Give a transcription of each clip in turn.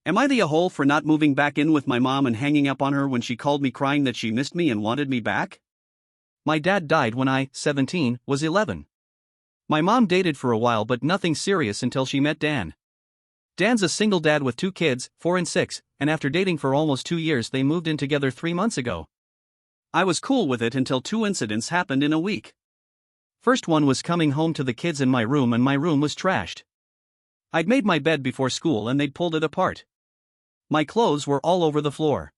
Am I the a-hole for not moving back in with my mom and hanging up on her when she called me crying that she missed me and wanted me back? My dad died when I, 17, was 11. My mom dated for a while but nothing serious until she met Dan. Dan's a single dad with 2 kids, 4 and 6, and after dating for almost 2 years they moved in together 3 months ago. I was cool with it until 2 incidents happened in a week. First one was coming home to the kids in my room and my room was trashed. I'd made my bed before school and they'd pulled it apart. My clothes were all over the floor.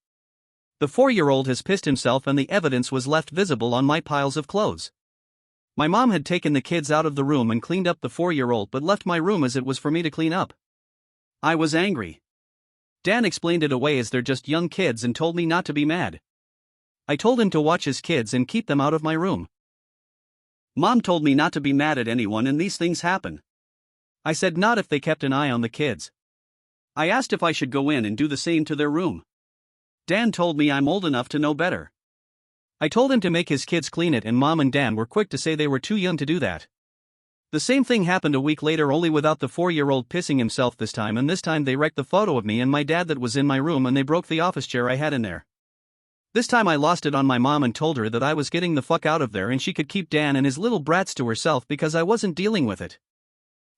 The 4-year-old has pissed himself and the evidence was left visible on my piles of clothes. My mom had taken the kids out of the room and cleaned up the 4-year-old but left my room as it was for me to clean up. I was angry. Dan explained it away as they're just young kids and told me not to be mad. I told him to watch his kids and keep them out of my room. Mom told me not to be mad at anyone and these things happen. I said not if they kept an eye on the kids. I asked if I should go in and do the same to their room. Dan told me I'm old enough to know better. I told him to make his kids clean it and Mom and Dan were quick to say they were too young to do that. The same thing happened a week later, only without the 4-year-old pissing himself this time, and this time they wrecked the photo of me and my dad that was in my room and they broke the office chair I had in there. This time I lost it on my mom and told her that I was getting the fuck out of there and she could keep Dan and his little brats to herself because I wasn't dealing with it.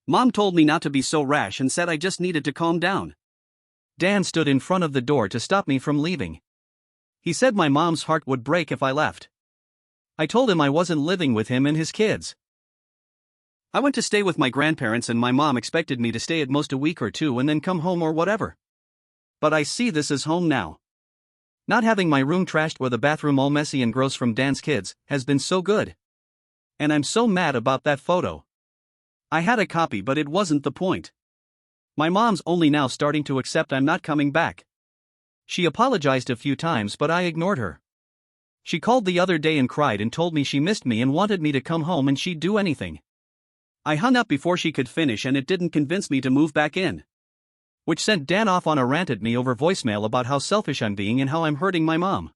Mom told me not to be so rash and said I just needed to calm down. Dan stood in front of the door to stop me from leaving. He said my mom's heart would break if I left. I told him I wasn't living with him and his kids. I went to stay with my grandparents and my mom expected me to stay at most a week or 2 and then come home or whatever. But I see this as home now. Not having my room trashed or the bathroom all messy and gross from Dan's kids has been so good. And I'm so mad about that photo. I had a copy but it wasn't the point. My mom's only now starting to accept I'm not coming back. She apologized a few times but I ignored her. She called the other day and cried and told me she missed me and wanted me to come home and she'd do anything. I hung up before she could finish and it didn't convince me to move back in. Which sent Dan off on a rant at me over voicemail about how selfish I'm being and how I'm hurting my mom.